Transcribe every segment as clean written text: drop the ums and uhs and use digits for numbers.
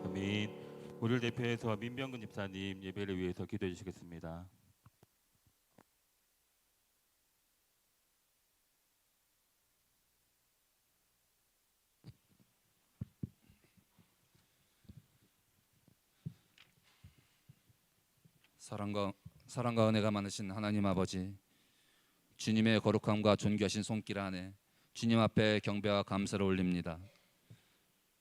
아멘. 우리를 대표해서 민병근 집사님 예배를 위해서 기도해 주시겠습니다. 사랑과 은혜가 많으신 하나님 아버지, 주님의 거룩함과 존귀하신 손길 안에 주님 앞에 경배와 감사를 올립니다.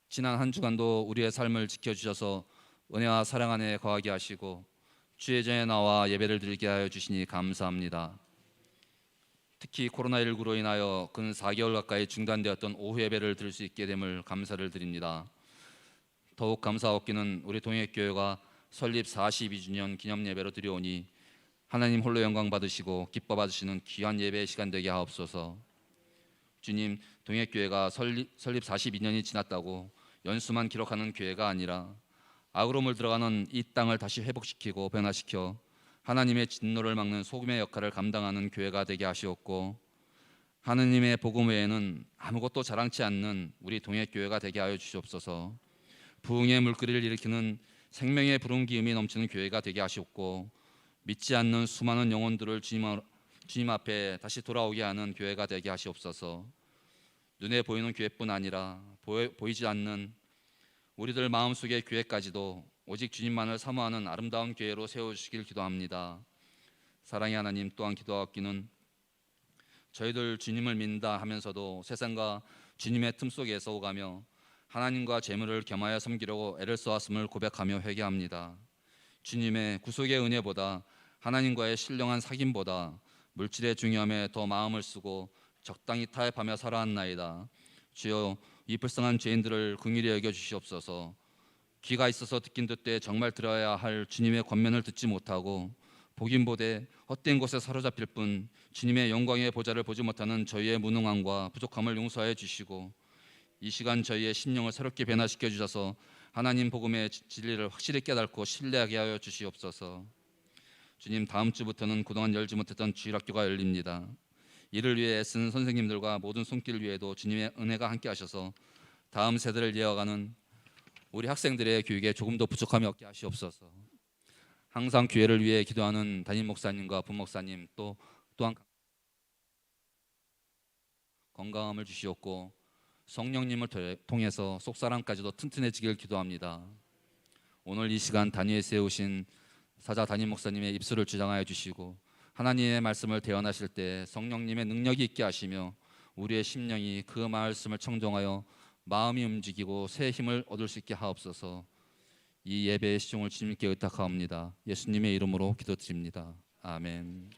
지난 한 주간도 우리의 삶을 지켜주셔서 은혜와 사랑 안에 거하게 하시고 주의 전에 나와 예배를 드리게 하여 주시니 감사합니다. 특히 코로나19로 인하여 근 4개월 가까이 중단되었던 오후 예배를 드릴 수 있게 됨을 감사를 드립니다. 더욱 감사하옵기는 우리 동역교회가 설립 42주년 기념 예배로 드려오니 하나님 홀로 영광 받으시고 기뻐 받으시는 귀한 예배의 시간 되게 하옵소서. 주님, 동역교회가 설립 42년이 지났다고 연수만 기록하는 교회가 아니라 악으로 물들어가는 이 땅을 다시 회복시키고 변화시켜 하나님의 진노를 막는 소금의 역할을 감당하는 교회가 되게 하시옵고, 하느님의 복음 외에는 아무것도 자랑치 않는 우리 동역교회가 되게 하여 주시옵소서. 부흥의 물결을 일으키는 생명의 부른 기음이 넘치는 교회가 되게 하시옵고, 믿지 않는 수많은 영혼들을 주님 앞에 다시 돌아오게 하는 교회가 되게 하시옵소서. 눈에 보이는 교회뿐 아니라 보이지 않는 우리들 마음속의 교회까지도 오직 주님만을 사모하는 아름다운 교회로 세워주시길 기도합니다. 사랑의 하나님, 또한 기도하옵기는 저희들 주님을 믿는다 하면서도 세상과 주님의 틈 속에서 오가며 하나님과 재물을 겸하여 섬기려고 애를 써왔음을 고백하며 회개합니다. 주님의 구속의 은혜보다 하나님과의 신령한 사귐보다 물질의 중요함에 더 마음을 쓰고 적당히 타협하며 살아왔나이다. 주여, 이 불쌍한 죄인들을 긍휼히 여겨 주시옵소서. 귀가 있어서 듣긴 듣되 정말 들어야 할 주님의 권면을 듣지 못하고 보긴 보되 헛된 곳에 사로잡힐 뿐 주님의 영광의 보좌를 보지 못하는 저희의 무능함과 부족함을 용서하여 주시고, 이 시간 저희의 심령을 새롭게 변화시켜 주셔서 하나님 복음의 진리를 확실히 깨닫고 신뢰하게 하여 주시옵소서. 주님, 다음 주부터는 그동안 열지 못했던 주일학교가 열립니다. 이를 위해 애쓰는 선생님들과 모든 손길 위에도 주님의 은혜가 함께 하셔서 다음 세대를 이어가는 우리 학생들의 교육에 조금 더 부족함이 없게 하시옵소서. 항상 교회를 위해 기도하는 담임 목사님과 부목사님 또한 건강함을 주시옵고 성령님을 통해서 속사람까지도 튼튼해지길 기도합니다. 오늘 이 시간 단위에 세우신 사자 담임 목사님의 입술을 주장하여 주시고 하나님의 말씀을 대언하실 때 성령님의 능력이 있게 하시며 우리의 심령이 그 말씀을 청종하여 마음이 움직이고 새 힘을 얻을 수 있게 하옵소서. 이 예배의 시종을 주님께 의탁하옵니다. 예수님의 이름으로 기도드립니다. 아멘.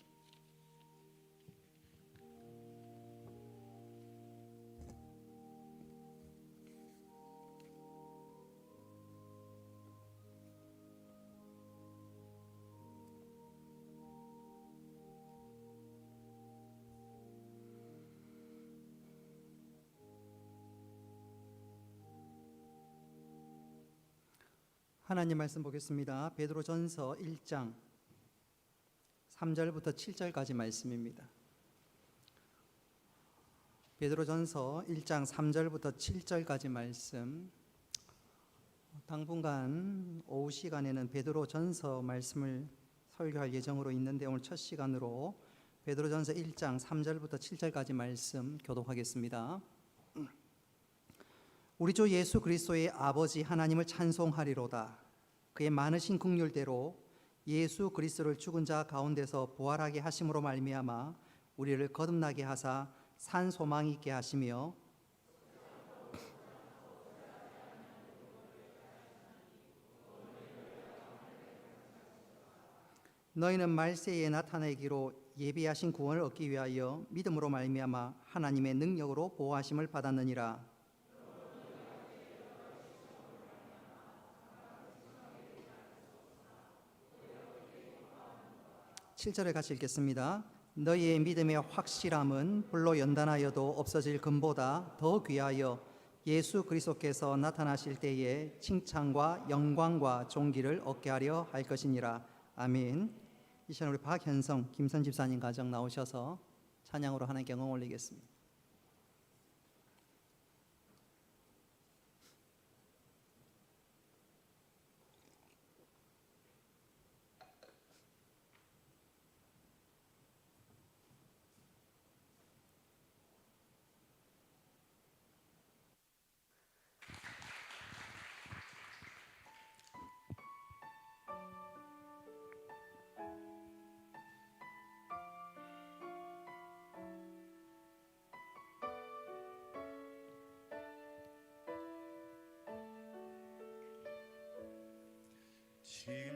하나님 말씀 보겠습니다. 베드로전서 1장 3절부터 7절까지 말씀입니다. 베드로전서 1장 3절부터 7절까지 말씀. 당분간 오후 시간에는 베드로전서 말씀을 설교할 예정으로 있는데 오늘 첫 시간으로 베드로전서 1장 3절부터 7절까지 말씀 교독하겠습니다. 우리 주 예수 그리스도의 아버지 하나님을 찬송하리로다. 그의 많으신 긍휼대로 예수 그리스도를 죽은 자 가운데서 부활하게 하심으로 말미암아 우리를 거듭나게 하사 산 소망이 있게 하시며 너희는 말세에 나타내기로 예비하신 구원을 얻기 위하여 믿음으로 말미암아 하나님의 능력으로 보호하심을 받았느니라. 7절에 같이 읽겠습니다. 너희의 믿음의 확실함은 불로 연단하여도 없어질 금보다 더 귀하여 예수 그리스도께서 나타나실 때에 칭찬과 영광과 존귀를 얻게 하려 할 것이니라. 아멘. 이 시간 우리 박현성, 김선 집사님 가정 나오셔서 찬양으로 하나님께 영광 올리겠습니다.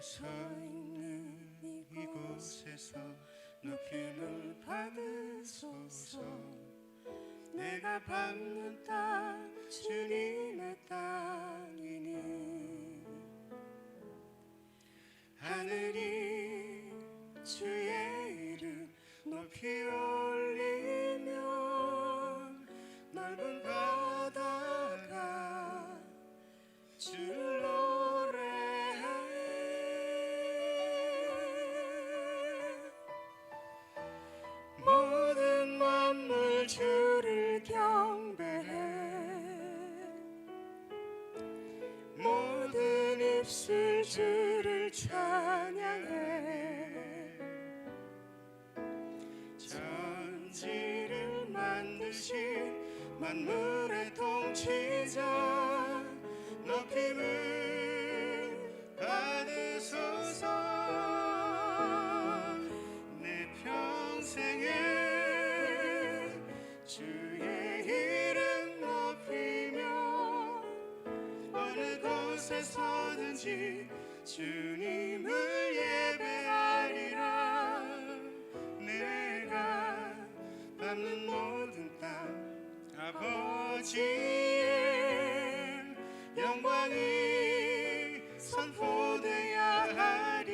서 있는 이곳에서 높임을 받으소서. 내가 밟는 땅 주님의 땅이니 하늘이 주의 이름 높이 올리면 넓은 바다가 주를 노래해. 모든 만물 주를 경배해. 모든 입술 주를 찬양해. 천지를 만드신 만물의 통치자 높임을 받으소서. 내 평생에 주의 이름 높이며 어느 곳에 서든지 주님을 예배하리라. 내가 밟는 모든 땅 아버지의 영광이 선포되어야 하리.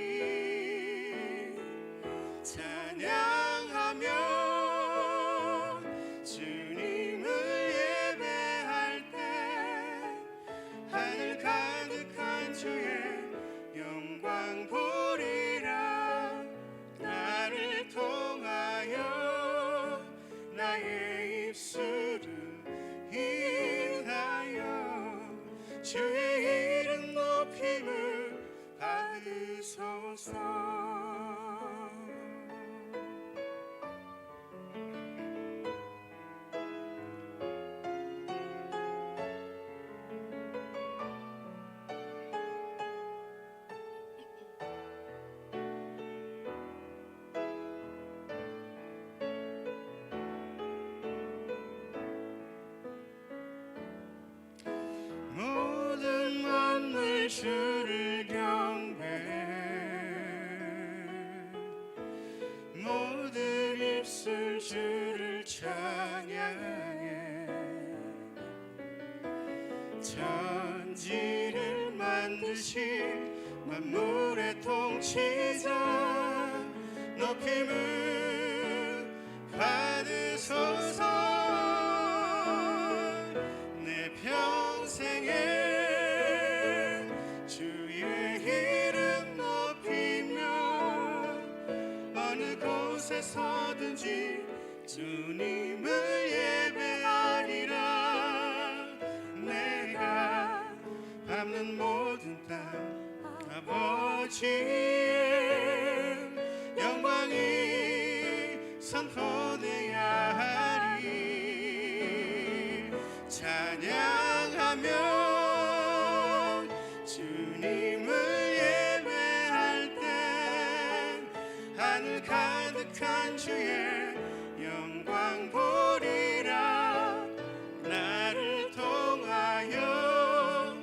찬양하며 주님을 예배할 때 하늘 가득한 주의 영광 보리라. 나를 통하여 나의 입술을 인하여 주의 이름 높임을 받으소서. 모든 만물 주를 경배해. 모든 입술 주를 찬양해. 천지를 만드신 만물의 통치자 높임을 받으소서. 내 평생에 주의 이름 높이며 어느 곳에 서든지 주님을 예배하리라. 내가 밟는 모든 땅 아버지의 영광이 선포되어야 하리. 찬양하며 주님을 예배할 때 하늘 가득한 주의 영광 보리라. 나를 통하여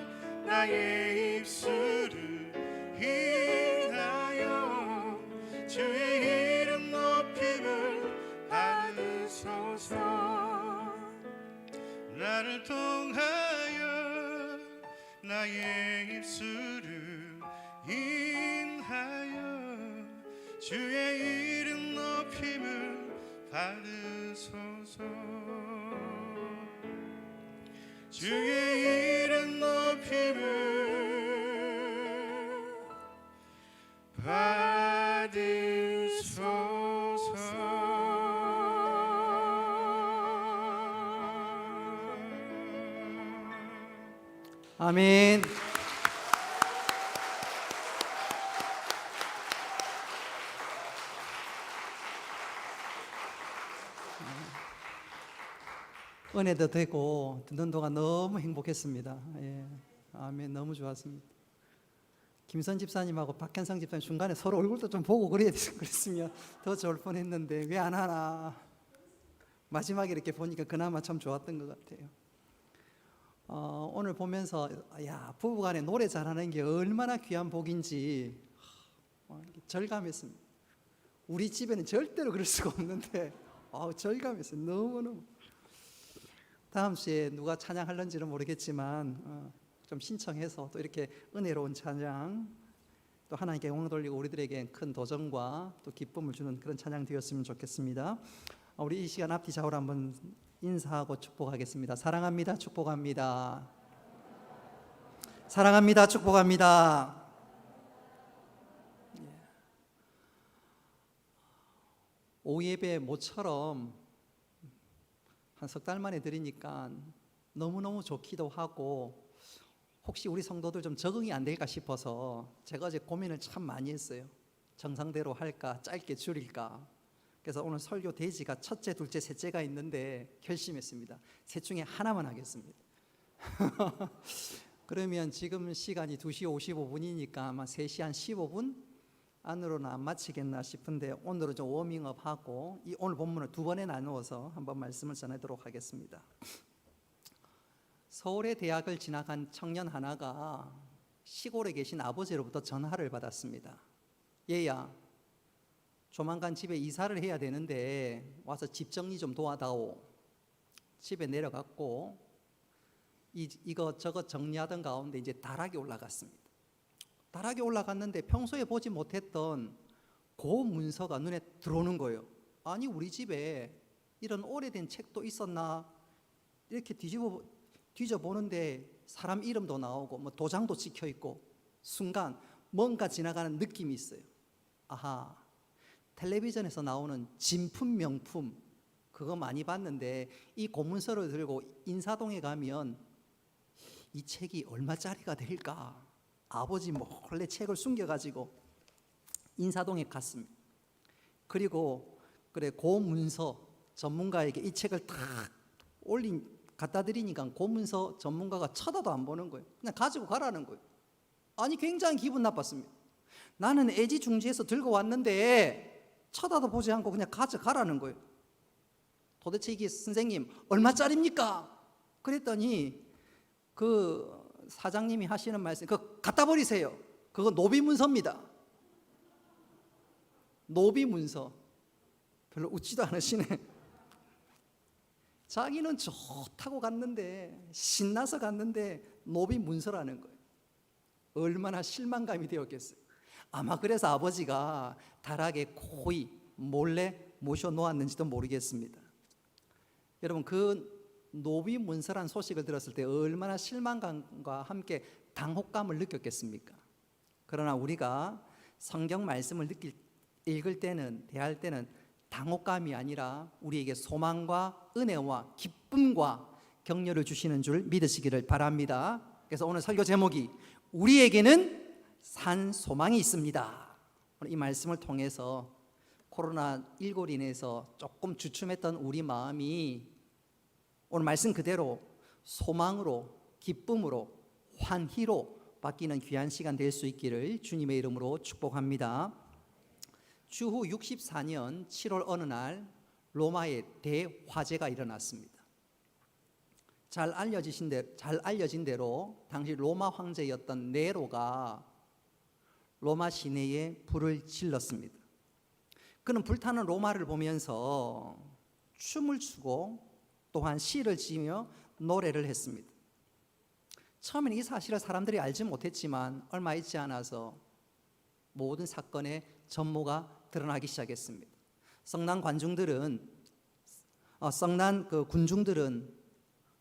나의 입술을 인하여 주의 이름 높임을 받으소서. 나를 통하여 나의 입술을 인하여 주의 이름 높임을 받으소서. 주의 이름 높임을 받으소서. 아멘. 은혜도 되고 듣는 동안 너무 행복했습니다. 예. 아멘. 너무 좋았습니다. 김선 집사님하고 박현성 집사님 중간에 서로 얼굴도 좀 보고 그랬으면 더 좋을 뻔했는데 왜 안 하나. 마지막에 이렇게 보니까 그나마 참 좋았던 것 같아요. 오늘 보면서 야, 부부간에 노래 잘하는 게 얼마나 귀한 복인지 절감했습니다. 우리 집에는 절대로 그럴 수가 없는데 절감했어요. 너무너무. 다음 주에 누가 찬양할런지는 모르겠지만 좀 신청해서 또 이렇게 은혜로운 찬양, 또 하나님께 영광 돌리고 우리들에게 큰 도전과 또 기쁨을 주는 그런 찬양 되었으면 좋겠습니다. 우리 이 시간 앞뒤 좌우로 한번 인사하고 축복하겠습니다. 사랑합니다. 축복합니다. 사랑합니다. 축복합니다. 오후 예배 모처럼 한 석 달 만에 드리니까 너무너무 좋기도 하고 혹시 우리 성도들 좀 적응이 안 될까 싶어서 제가 어제 고민을 참 많이 했어요. 정상대로 할까 짧게 줄일까. 그래서 오늘 설교 대지가 첫째, 둘째, 셋째가 있는데 결심했습니다. 셋 중에 하나만 하겠습니다. 그러면 지금 시간이 2시 55분이니까 아마 3시 한 15분 안으로는 안 마치겠나 싶은데 오늘은 좀 워밍업하고 이 오늘 본문을 2번에 나누어서 한번 말씀을 전하도록 하겠습니다. 서울의 대학을 진학한 청년 하나가 시골에 계신 아버지로부터 전화를 받았습니다. 얘야, 조만간 집에 이사를 해야 되는데 와서 집 정리 좀 도와다오. 집에 내려갔고 이거 저거 정리하던 가운데 이제 다락이 올라갔습니다. 다락에 올라갔는데 평소에 보지 못했던 그 문서가 눈에 들어오는 거예요. 아니 우리 집에 이런 오래된 책도 있었나? 이렇게 뒤져보는데 사람 이름도 나오고 뭐 도장도 찍혀 있고 순간 뭔가 지나가는 느낌이 있어요. 아하, 텔레비전에서 나오는 진품 명품 그거 많이 봤는데 이 고문서를 들고 인사동에 가면 이 책이 얼마짜리가 될까? 아버지 몰래 책을 숨겨가지고 인사동에 갔습니다. 그리고 그래 고문서 전문가에게 이 책을 탁 갖다 드리니까 고문서 전문가가 쳐다도 안 보는 거예요. 그냥 가지고 가라는 거예요. 아니 굉장히 기분 나빴습니다. 나는 애지중지해서 들고 왔는데 쳐다도 보지 않고 그냥 가져가라는 거예요. 도대체 이게 선생님 얼마짜리입니까? 그랬더니 그 사장님이 하시는 말씀, 그거 갖다 버리세요. 그거 노비문서입니다. 노비문서. 별로 웃지도 않으시네. 자기는 좋다고 갔는데 신나서 갔는데 노비문서라는 거예요. 얼마나 실망감이 되었겠어요. 아마 그래서 아버지가 다락에 고이 몰래 모셔놓았는지도 모르겠습니다. 여러분 그 노비문서란 소식을 들었을 때 얼마나 실망감과 함께 당혹감을 느꼈겠습니까? 그러나 우리가 성경 말씀을 읽을 때는 대할 때는 당혹감이 아니라 우리에게 소망과 은혜와 기쁨과 격려를 주시는 줄 믿으시기를 바랍니다. 그래서 오늘 설교 제목이 우리에게는 산 소망이 있습니다. 오늘 이 말씀을 통해서 코로나19로 인해서 조금 주춤했던 우리 마음이 오늘 말씀 그대로 소망으로 기쁨으로 환희로 바뀌는 귀한 시간 될 수 있기를 주님의 이름으로 축복합니다. 주후 64년 7월 어느 날 로마에 대화재가 일어났습니다. 잘 알려진 대로 당시 로마 황제였던 네로가 로마 시내에 불을 질렀습니다. 그는 불타는 로마를 보면서 춤을 추고 또한 시를 지으며 노래를 했습니다. 처음에는 이 사실을 사람들이 알지 못했지만 얼마 있지 않아서 모든 사건의 전모가 드러나기 시작했습니다. 성난 군중들은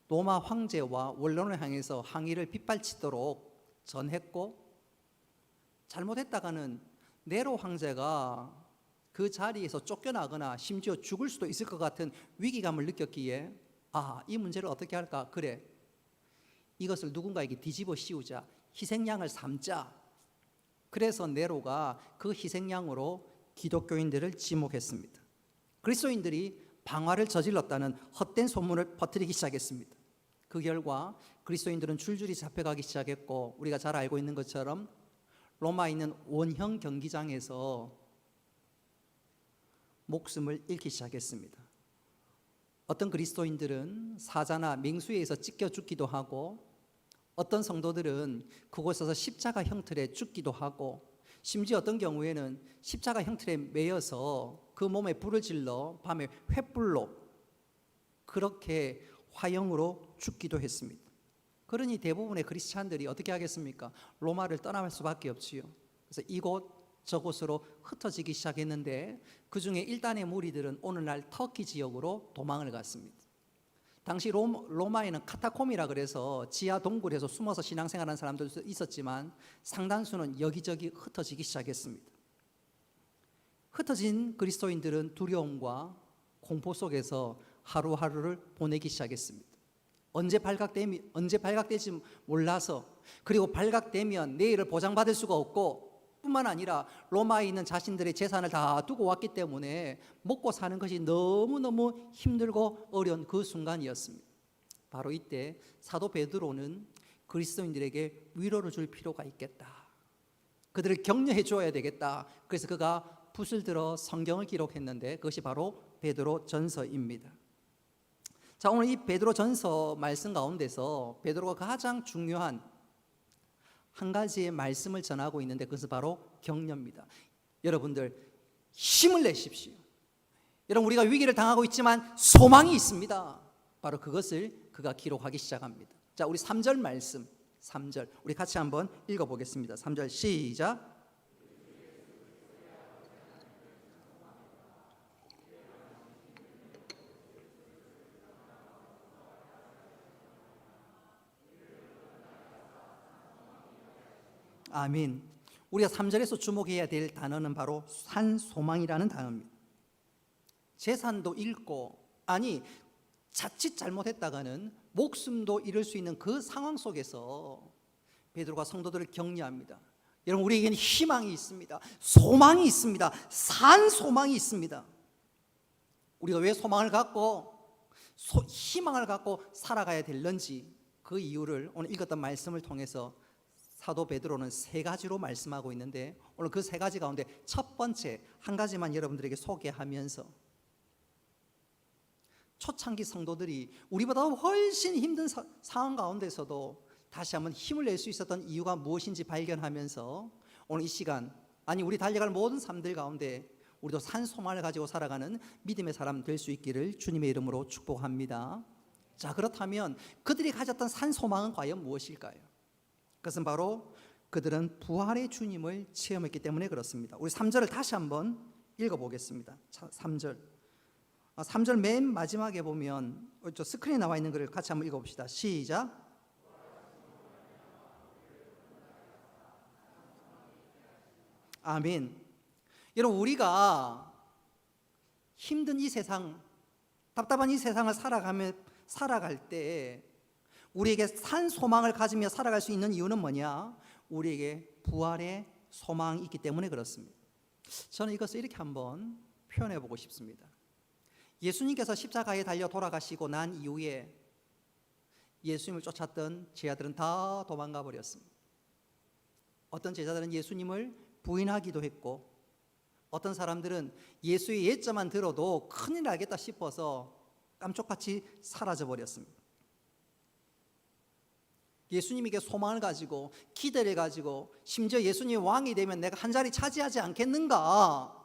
로마 황제와 원론을 향해서 항의를 빗발치도록 전했고 잘못했다가는 네로 황제가 그 자리에서 쫓겨나거나 심지어 죽을 수도 있을 것 같은 위기감을 느꼈기에 이 문제를 어떻게 할까? 그래, 이것을 누군가에게 뒤집어 씌우자, 희생양을 삼자. 그래서 네로가 그 희생양으로 기독교인들을 지목했습니다. 그리스도인들이 방화를 저질렀다는 헛된 소문을 퍼뜨리기 시작했습니다. 그 결과 그리스도인들은 줄줄이 잡혀가기 시작했고 우리가 잘 알고 있는 것처럼 로마에 있는 원형 경기장에서 목숨을 잃기 시작했습니다. 어떤 그리스도인들은 사자나 맹수에 의해서 찢겨 죽기도 하고 어떤 성도들은 그곳에서 십자가 형틀에 죽기도 하고 심지어 어떤 경우에는 십자가 형틀에 매여서 그 몸에 불을 질러 밤에 횃불로 그렇게 화형으로 죽기도 했습니다. 그러니 대부분의 크리스찬들이 어떻게 하겠습니까? 로마를 떠날 수밖에 없지요. 그래서 이곳 저곳으로 흩어지기 시작했는데 그 중에 일단의 무리들은 오늘날 터키 지역으로 도망을 갔습니다. 당시 로마에는 카타콤이라 그래서 지하 동굴에서 숨어서 신앙생활하는 사람들도 있었지만 상당수는 여기저기 흩어지기 시작했습니다. 흩어진 그리스도인들은 두려움과 공포 속에서 하루하루를 보내기 시작했습니다. 언제 발각될지 몰라서, 그리고 발각되면 내일을 보장받을 수가 없고, 뿐만 아니라 로마에 있는 자신들의 재산을 다 두고 왔기 때문에 먹고 사는 것이 너무너무 힘들고 어려운 그 순간이었습니다. 바로 이때 사도 베드로는 그리스도인들에게 위로를 줄 필요가 있겠다, 그들을 격려해 줘야 되겠다. 그래서 그가 붓을 들어 성경을 기록했는데 그것이 바로 베드로 전서입니다. 자, 오늘 이 베드로 전서 말씀 가운데서 베드로가 가장 중요한 한 가지의 말씀을 전하고 있는데 그것은 바로 격려입니다. 여러분들 힘을 내십시오. 여러분, 우리가 위기를 당하고 있지만 소망이 있습니다. 바로 그것을 그가 기록하기 시작합니다. 자, 우리 3절 말씀, 3절 우리 같이 한번 읽어보겠습니다. 3절 시작. 아멘. 우리가 3절에서 주목해야 될 단어는 바로 산소망이라는 단어입니다. 재산도 잃고, 아니 자칫 잘못했다가는 목숨도 잃을 수 있는 그 상황 속에서 베드로가 성도들을 격려합니다. 여러분, 우리에게는 희망이 있습니다. 소망이 있습니다. 산소망이 있습니다. 우리가 왜 소망을 갖고 희망을 갖고 살아가야 되는지 그 이유를 오늘 읽었던 말씀을 통해서 사도 베드로는 세 가지로 말씀하고 있는데 오늘 그 세 가지 가운데 첫 번째 한 가지만 여러분들에게 소개하면서, 초창기 성도들이 우리보다 훨씬 힘든 상황 가운데서도 다시 한번 힘을 낼 수 있었던 이유가 무엇인지 발견하면서 오늘 이 시간, 아니 우리 달려갈 모든 삶들 가운데 우리도 산소망을 가지고 살아가는 믿음의 사람 될 수 있기를 주님의 이름으로 축복합니다. 자, 그렇다면 그들이 가졌던 산소망은 과연 무엇일까요? 그것은 바로 그들은 부활의 주님을 체험했기 때문에 그렇습니다. 우리 3절을 다시 한번 읽어보겠습니다. 3절 맨 마지막에 보면 스크린에 나와 있는 글을 같이 한번 읽어봅시다. 시작. 아멘. 여러분, 우리가 힘든 이 세상, 답답한 이 세상을 살아갈 때 우리에게 산 소망을 가지며 살아갈 수 있는 이유는 뭐냐? 우리에게 부활의 소망이 있기 때문에 그렇습니다. 저는 이것을 이렇게 한번 표현해 보고 싶습니다. 예수님께서 십자가에 달려 돌아가시고 난 이후에 예수님을 쫓았던 제자들은 다 도망가 버렸습니다. 어떤 제자들은 예수님을 부인하기도 했고, 어떤 사람들은 예수의 예자만 들어도 큰일 나겠다 싶어서 깜짝같이 사라져 버렸습니다. 예수님에게 소망을 가지고 기대를 가지고 심지어 예수님이 왕이 되면 내가 한 자리 차지하지 않겠는가.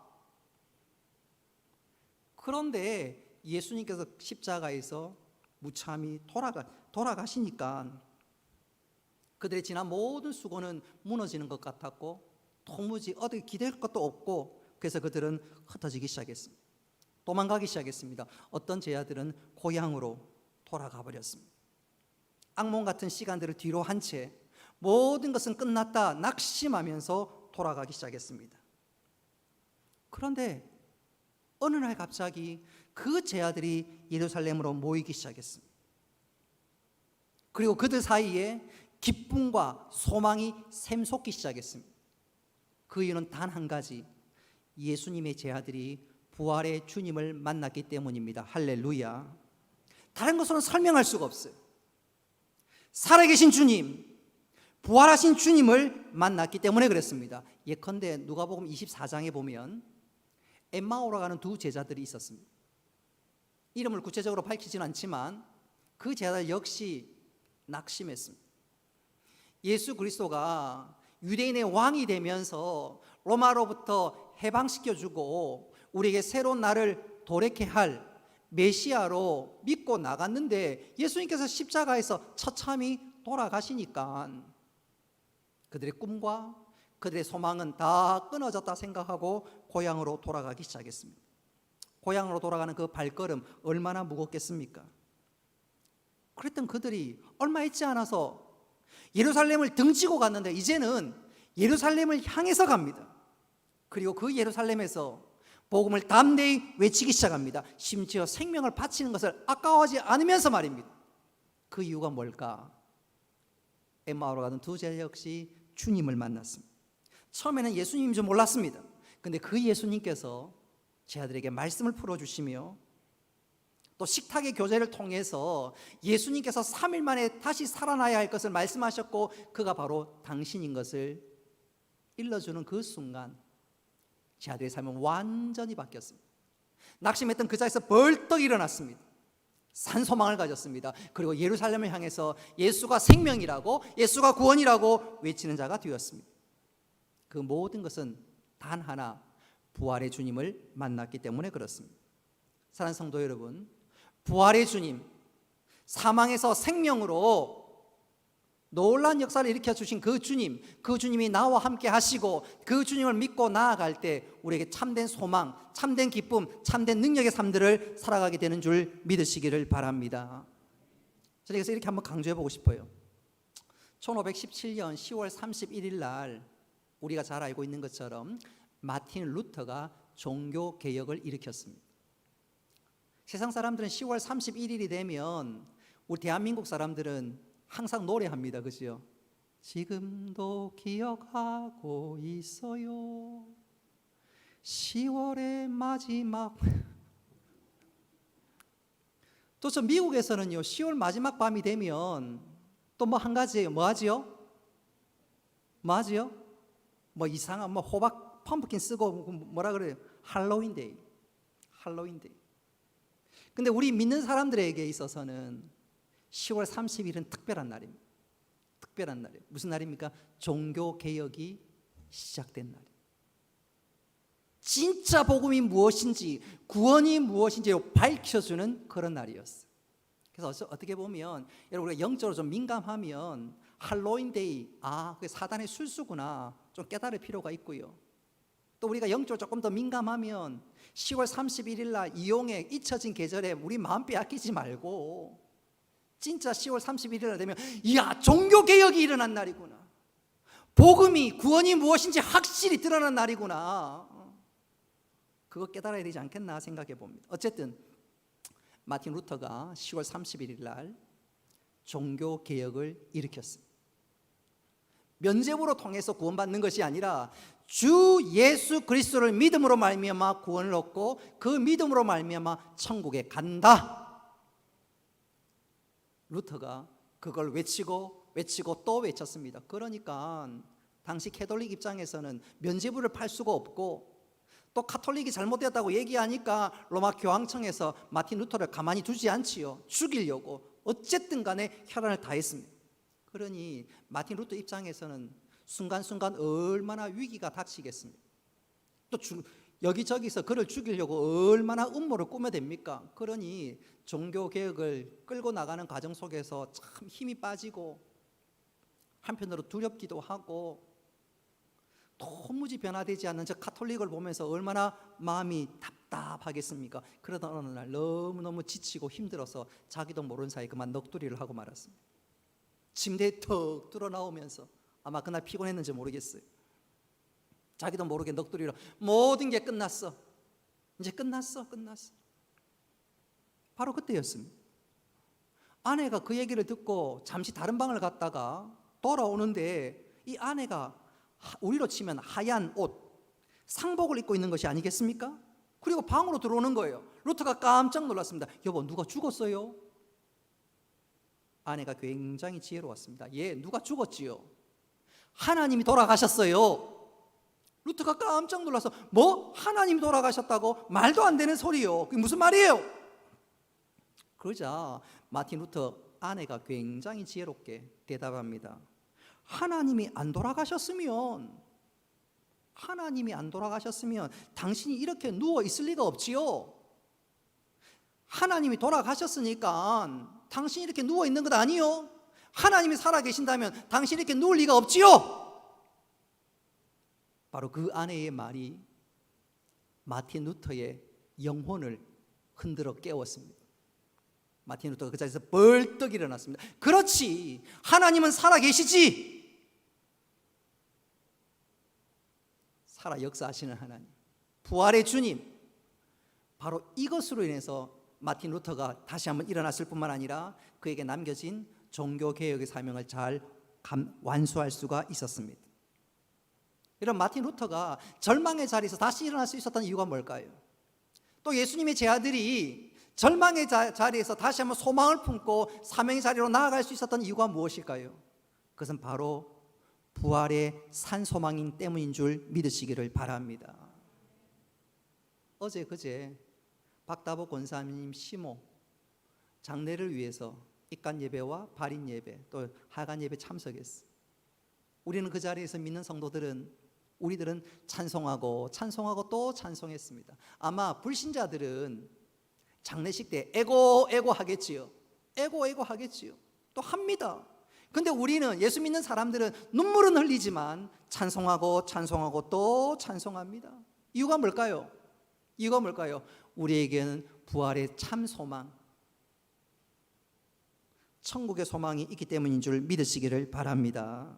그런데 예수님께서 십자가에서 무참히 돌아가시니까 그들의 지난 모든 수고는 무너지는 것 같았고 도무지 어디 기댈 것도 없고, 그래서 그들은 흩어지기 시작했습니다. 도망가기 시작했습니다. 어떤 제자들은 고향으로 돌아가 버렸습니다. 악몽 같은 시간들을 뒤로 한 채 모든 것은 끝났다 낙심하면서 돌아가기 시작했습니다. 그런데 어느 날 갑자기 그 제자들이 예루살렘으로 모이기 시작했습니다. 그리고 그들 사이에 기쁨과 소망이 샘솟기 시작했습니다. 그 이유는 단 한 가지, 예수님의 제자들이 부활의 주님을 만났기 때문입니다. 할렐루야. 다른 것으로는 설명할 수가 없어요. 살아계신 주님, 부활하신 주님을 만났기 때문에 그랬습니다. 예컨대 누가복음 24장에 보면 엠마오로 가는 두 제자들이 있었습니다. 이름을 구체적으로 밝히지는 않지만 그 제자들 역시 낙심했습니다. 예수 그리스도가 유대인의 왕이 되면서 로마로부터 해방시켜주고 우리에게 새로운 나를 도래케 할 메시아로 믿고 나갔는데 예수님께서 십자가에서 처참히 돌아가시니까 그들의 꿈과 그들의 소망은 다 끊어졌다 생각하고 고향으로 돌아가기 시작했습니다. 고향으로 돌아가는 그 발걸음 얼마나 무겁겠습니까? 그랬던 그들이 얼마 있지 않아서 예루살렘을 등지고 갔는데 이제는 예루살렘을 향해서 갑니다. 그리고 그 예루살렘에서 복음을 담대히 외치기 시작합니다. 심지어 생명을 바치는 것을 아까워하지 않으면서 말입니다. 그 이유가 뭘까? 엠마오로 가던 두 제자 역시 주님을 만났습니다. 처음에는 예수님인 줄 몰랐습니다. 근데 그 예수님께서 제자들에게 말씀을 풀어주시며 또 식탁의 교제를 통해서 예수님께서 3일 만에 다시 살아나야 할 것을 말씀하셨고 그가 바로 당신인 것을 일러주는 그 순간 제자들의 삶은 완전히 바뀌었습니다. 낙심했던 그 자리에서 벌떡 일어났습니다. 산소망을 가졌습니다. 그리고 예루살렘을 향해서 예수가 생명이라고 예수가 구원이라고 외치는 자가 되었습니다. 그 모든 것은 단 하나 부활의 주님을 만났기 때문에 그렇습니다. 사랑하는 성도 여러분, 부활의 주님, 사망에서 생명으로 놀라운 역사를 일으켜 주신 그 주님, 그 주님이 나와 함께 하시고 그 주님을 믿고 나아갈 때 우리에게 참된 소망, 참된 기쁨, 참된 능력의 삶들을 살아가게 되는 줄 믿으시기를 바랍니다. 저는 그래서 이렇게 한번 강조해 보고 싶어요. 1517년 10월 31일 날 우리가 잘 알고 있는 것처럼 마틴 루터가 종교 개혁을 일으켰습니다. 세상 사람들은 10월 31일이 되면 우리 대한민국 사람들은 항상 노래합니다. 그죠? 지금도 기억하고 있어요. 10월의 마지막. 또 저 미국에서는요 10월 마지막 밤이 되면 또 뭐 한 가지예요. 뭐 하지요? 뭐 하지요? 뭐 이상한 뭐 호박 펌프킨 쓰고 뭐라 그래요? 할로윈데이. 할로윈데이. 근데 우리 믿는 사람들에게 있어서는 10월 30일은 특별한 날입니다. 특별한 날이에요. 무슨 날입니까? 종교 개혁이 시작된 날이에요. 진짜 복음이 무엇인지, 구원이 무엇인지 밝혀주는 그런 날이었어요. 그래서 어떻게 보면 여러분 우리가 영적으로 좀 민감하면 할로윈데이, 그게 사단의 술수구나 좀 깨달을 필요가 있고요. 또 우리가 영적으로 조금 더 민감하면 10월 31일 날 이용의 잊혀진 계절에 우리 마음 빼앗기지 말고 진짜 10월 31일 날 되면 이야 종교개혁이 일어난 날이구나, 복음이 구원이 무엇인지 확실히 드러난 날이구나, 그거 깨달아야 되지 않겠나 생각해 봅니다. 어쨌든 마틴 루터가 10월 31일 날 종교개혁을 일으켰습니다. 면죄부로 통해서 구원받는 것이 아니라 주 예수 그리스도를 믿음으로 말미암아 구원을 얻고 그 믿음으로 말미암아 천국에 간다. 루터가 그걸 외치고 또 외쳤습니다. 그러니까 당시 캐톨릭 입장에서는 면죄부를 팔 수가 없고 또 카톨릭이 잘못되었다고 얘기하니까 로마 교황청에서 마틴 루터를 가만히 두지 않지요. 죽이려고 어쨌든 간에 혈안을 다했습니다. 그러니 마틴 루터 입장에서는 순간순간 얼마나 위기가 닥치겠습니까? 또 여기저기서 그를 죽이려고 얼마나 음모를 꾸며댑니까? 그러니 종교개혁을 끌고 나가는 과정 속에서 참 힘이 빠지고 한편으로 두렵기도 하고 도무지 변화되지 않는 저 카톨릭을 보면서 얼마나 마음이 답답하겠습니까? 그러다 어느 날 너무너무 지치고 힘들어서 자기도 모르는 사이에 그만 넋두리를 하고 말았습니다. 침대에 턱 뚫어 나오면서 아마 그날 피곤했는지 모르겠어요. 자기도 모르게 넋두리로 모든 게 끝났어. 이제 끝났어. 바로 그때였습니다. 아내가 그 얘기를 듣고 잠시 다른 방을 갔다가 돌아오는데 이 아내가 우리로 치면 하얀 옷, 상복을 입고 있는 것이 아니겠습니까? 그리고 방으로 들어오는 거예요. 루터가 깜짝 놀랐습니다. 여보, 누가 죽었어요? 아내가 굉장히 지혜로웠습니다. 예, 누가 죽었지요? 하나님이 돌아가셨어요. 루터가 깜짝 놀라서 뭐? 하나님이 돌아가셨다고? 말도 안 되는 소리요. 그게 무슨 말이에요? 그러자 마틴 루터 아내가 굉장히 지혜롭게 대답합니다. 하나님이 안 돌아가셨으면 당신이 이렇게 누워 있을 리가 없지요. 하나님이 돌아가셨으니까 당신이 이렇게 누워 있는 것 아니요. 하나님이 살아 계신다면 당신이 이렇게 누울 리가 없지요. 바로 그 아내의 말이 마틴 루터의 영혼을 흔들어 깨웠습니다. 마틴 루터가 그 자리에서 벌떡 일어났습니다. 그렇지, 하나님은 살아 계시지. 살아 역사하시는 하나님, 부활의 주님, 바로 이것으로 인해서 마틴 루터가 다시 한번 일어났을 뿐만 아니라 그에게 남겨진 종교개혁의 사명을 잘 완수할 수가 있었습니다. 이런 마틴 루터가 절망의 자리에서 다시 일어날 수 있었던 이유가 뭘까요? 또 예수님의 제자들이 절망의 자리에서 다시 한번 소망을 품고 사명의 자리로 나아갈 수 있었던 이유가 무엇일까요? 그것은 바로 부활의 산 소망인 때문인 줄 믿으시기를 바랍니다. 어제 그제 박다보 권사님 시모 장례를 위해서 입간 예배와 발인 예배 또 하간 예배 참석했어. 우리는 그 자리에서 믿는 성도들은 우리들은 찬송하고 또 찬송했습니다. 아마 불신자들은 장례식 때 에고 하겠지요. 에고 하겠지요. 또 합니다. 근데 우리는, 예수 믿는 사람들은 눈물은 흘리지만 찬송하고 또 찬송합니다. 이유가 뭘까요? 우리에게는 부활의 참 소망, 천국의 소망이 있기 때문인 줄 믿으시기를 바랍니다.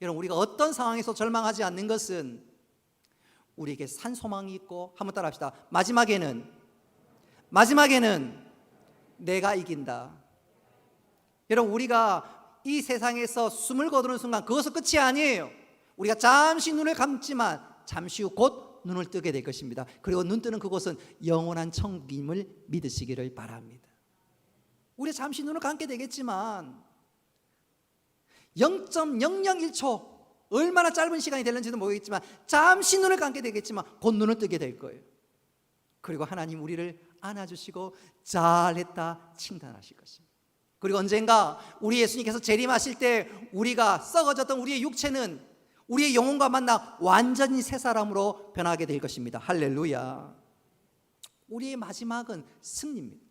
여러분, 우리가 어떤 상황에서 절망하지 않는 것은 우리에게 산 소망이 있고, 한번 따라 합시다. 마지막에는 내가 이긴다. 여러분, 우리가 이 세상에서 숨을 거두는 순간 그것은 끝이 아니에요. 우리가 잠시 눈을 감지만 잠시 후 곧 눈을 뜨게 될 것입니다. 그리고 눈 뜨는 그곳은 영원한 천국임을 믿으시기를 바랍니다. 우리 잠시 눈을 감게 되겠지만 0.001초, 얼마나 짧은 시간이 될는지도 모르겠지만 잠시 눈을 감게 되겠지만 곧 눈을 뜨게 될 거예요. 그리고 하나님 우리를 안아주시고 잘했다 칭찬하실 것입니다. 그리고 언젠가 우리 예수님께서 재림하실 때 우리가 썩어졌던 우리의 육체는 우리의 영혼과 만나 완전히 새 사람으로 변하게 될 것입니다. 할렐루야. 우리의 마지막은 승리입니다.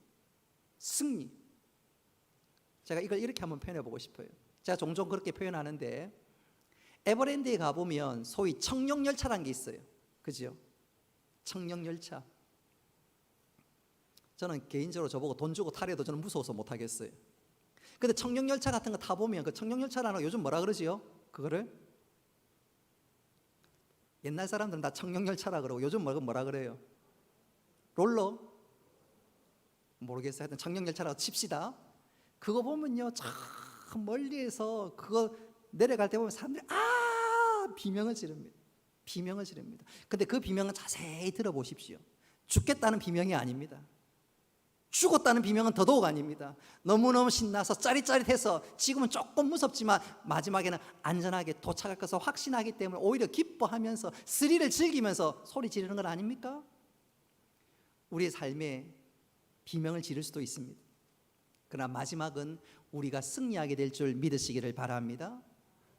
승리. 제가 이걸 이렇게 한번 표현해 보고 싶어요. 제가 종종 그렇게 표현하는데, 에버랜드에 가보면 소위 청룡열차라는 게 있어요. 그죠? 청룡열차. 저는 개인적으로 저보고 돈 주고 타래도 저는 무서워서 못 하겠어요. 근데 청룡열차 같은 거 타보면, 그 청룡열차라는 거 요즘 뭐라 그러지요? 그거를? 옛날 사람들은 다 청룡열차라 그러고 요즘 뭐라 그래요? 롤러? 모르겠어요. 하여튼 청룡열차라고 칩시다. 그거 보면요, 참 멀리에서 그거 내려갈 때 보면 사람들이 비명을 지릅니다. 근데 그 비명은 자세히 들어보십시오. 죽겠다는 비명이 아닙니다. 죽었다는 비명은 더더욱 아닙니다. 너무너무 신나서 짜릿짜릿해서 지금은 조금 무섭지만 마지막에는 안전하게 도착할 것을 확신하기 때문에 오히려 기뻐하면서 스릴을 즐기면서 소리 지르는 건 아닙니까? 우리의 삶에 비명을 지를 수도 있습니다. 그러나 마지막은 우리가 승리하게 될 줄 믿으시기를 바랍니다.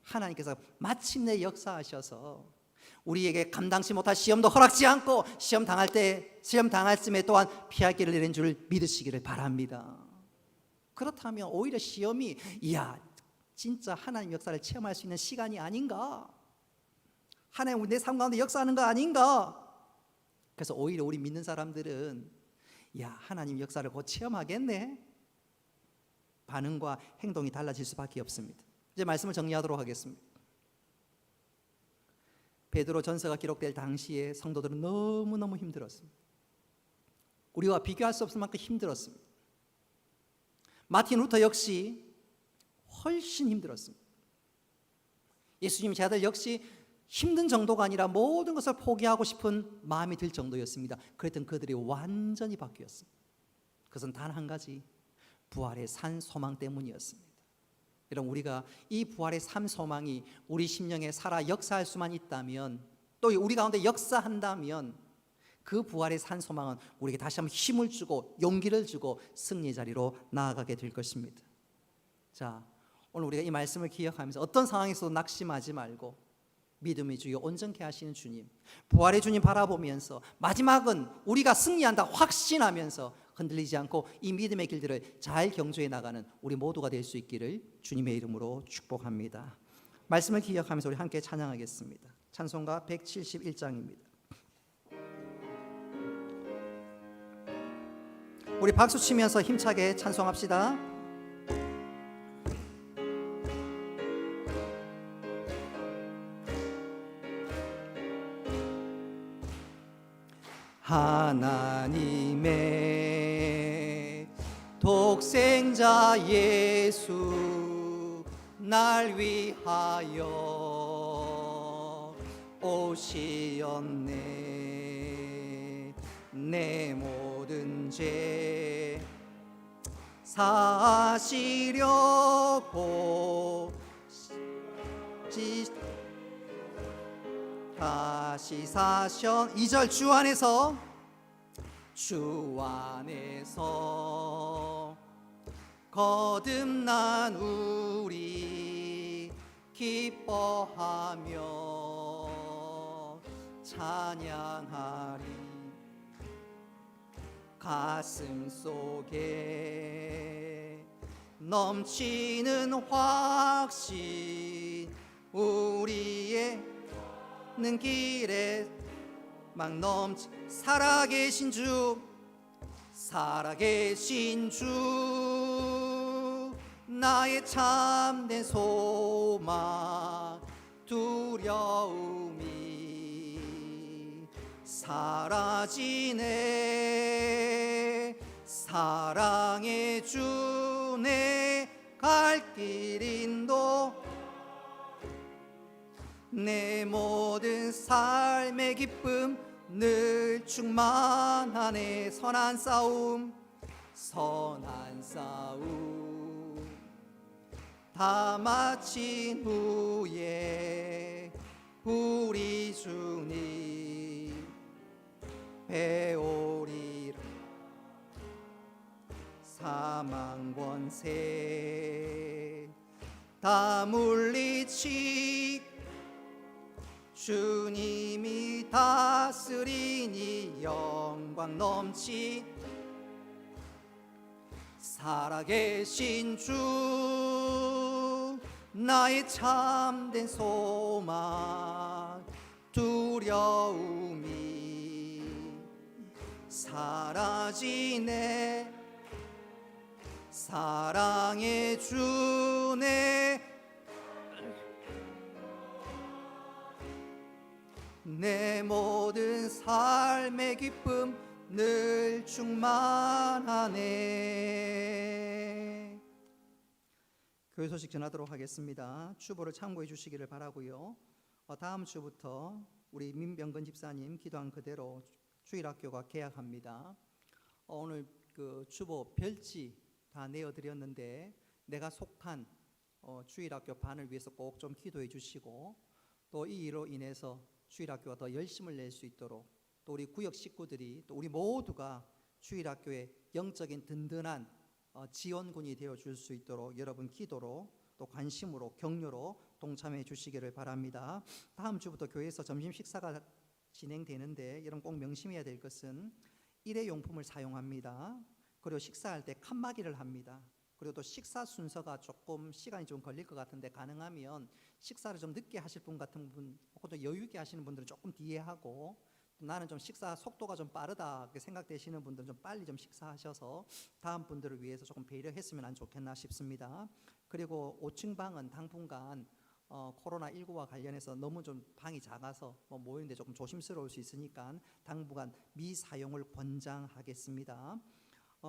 하나님께서 마침내 역사하셔서 우리에게 감당치 못할 시험도 허락지 않고 시험 당할 쯤에 또한 피할 길을 내린 줄 믿으시기를 바랍니다. 그렇다면 오히려 시험이 진짜 하나님 역사를 체험할 수 있는 시간이 아닌가? 하나님 내 삶 가운데 역사하는 거 아닌가? 그래서 오히려 우리 믿는 사람들은 하나님 역사를 곧 체험하겠네? 반응과 행동이 달라질 수밖에 없습니다. 이제 말씀을 정리하도록 하겠습니다. 베드로 전서가 기록될 당시에 성도들은 너무너무 힘들었습니다. 우리와 비교할 수 없을 만큼 힘들었습니다. 마틴 루터 역시 훨씬 힘들었습니다. 예수님 제자들 역시 힘든 정도가 아니라 모든 것을 포기하고 싶은 마음이 들 정도였습니다. 그랬던 그들이 완전히 바뀌었습니다. 그것은 단 한 가지, 부활의 산 소망 때문이었습니다. 여러분, 우리가 이 부활의 삶 소망이 우리 심령에 살아 역사할 수만 있다면, 또 우리 가운데 역사한다면 그 부활의 산 소망은 우리에게 다시 한번 힘을 주고 용기를 주고 승리의 자리로 나아가게 될 것입니다. 자, 오늘 우리가 이 말씀을 기억하면서 어떤 상황에서도 낙심하지 말고 믿음의 주여 온전케 하시는 주님, 부활의 주님 바라보면서 마지막은 우리가 승리한다 확신하면서 흔들리지 않고 이 믿음의 길들을 잘 경주해 나가는 우리 모두가 될 수 있기를 주님의 이름으로 축복합니다. 말씀을 기억하면서 우리 함께 찬양하겠습니다. 찬송가 171장입니다. 우리 박수 치면서 힘차게 찬송합시다. 하나님의 독생자 예수 날 위하여 오시었네. 내 모든 죄 사시려고 다시 사셨. 2절 주 안에서 거듭난 우리 기뻐하며 찬양하리. 가슴 속에 넘치는 확신 우리의 는 길에 막 넘치 살아계신 주 나의 참된 소망 두려움이 사라지네. 사랑의 주 내 갈 길 인도 내 모든 삶의 기쁨 늘 충만하네. 선한 싸움 다 마친 후에 우리 주님 배우리라. 사망 권세 다 물리치 주님이 다스리니 영광 넘치. 살아계신 주 나의 참된 소망 두려움이 사라지네. 사랑의 주네 내 모든 삶의 기쁨 늘 충만하네. 교회 소식 전하도록 하겠습니다. 추보를 참고해 주시기를 바라고요. 다음 주부터 우리 민병근 집사님 기도한 그대로 주일학교가 개학합니다. 오늘 그 추보 별지 다 내어드렸는데 내가 속한 주일학교 반을 위해서 꼭 좀 기도해 주시고 또 이 일로 인해서 주일학교가 더 열심을 낼 수 있도록 또 우리 구역 식구들이 또 우리 모두가 주일학교의 영적인 든든한 지원군이 되어줄 수 있도록 여러분 기도로 또 관심으로 격려로 동참해 주시기를 바랍니다. 다음 주부터 교회에서 점심 식사가 진행되는데 여러분 꼭 명심해야 될 것은 일회용품을 사용합니다. 그리고 식사할 때 칸막이를 합니다. 그리고 또 식사 순서가 조금 시간이 좀 걸릴 것 같은데 가능하면 식사를 좀 늦게 하실 분 같은 분 혹은 또 여유 있게 하시는 분들은 조금 뒤에 하고 또 나는 좀 식사 속도가 좀 빠르다 생각되시는 분들은 좀 빨리 좀 식사하셔서 다음 분들을 위해서 조금 배려했으면 안 좋겠나 싶습니다. 그리고 5층 방은 당분간 코로나19와 관련해서 너무 좀 방이 작아서 모이는데 조금 조심스러울 수 있으니까 당분간 미사용을 권장하겠습니다.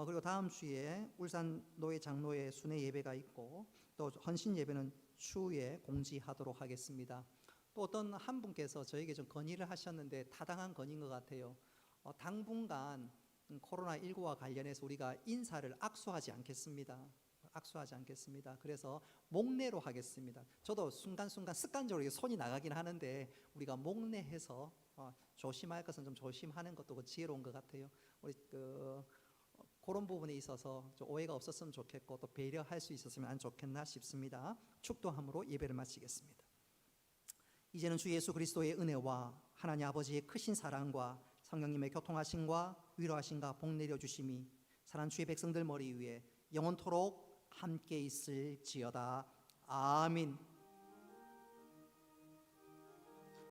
그리고 다음 주에 울산 노예 장로회 순회 예배가 있고 또 헌신 예배는 추후에 공지하도록 하겠습니다. 또 어떤 한 분께서 저에게 좀 건의를 하셨는데 타당한 건의인 것 같아요. 당분간 코로나19와 관련해서 우리가 인사를 악수하지 않겠습니다. 그래서 목례로 하겠습니다. 저도 순간순간 습관적으로 손이 나가긴 하는데 우리가 목례해서 조심할 것은 좀 조심하는 것도 지혜로운 것 같아요. 우리 그런 부분에 있어서 좀 오해가 없었으면 좋겠고 또 배려할 수 있었으면 안 좋겠나 싶습니다. 축도함으로 예배를 마치겠습니다. 이제는 주 예수 그리스도의 은혜와 하나님 아버지의 크신 사랑과 성령님의 교통하심과 위로하심과 복 내려주심이 사랑하는 주의 백성들 머리 위에 영원토록 함께 있을지어다. 아멘.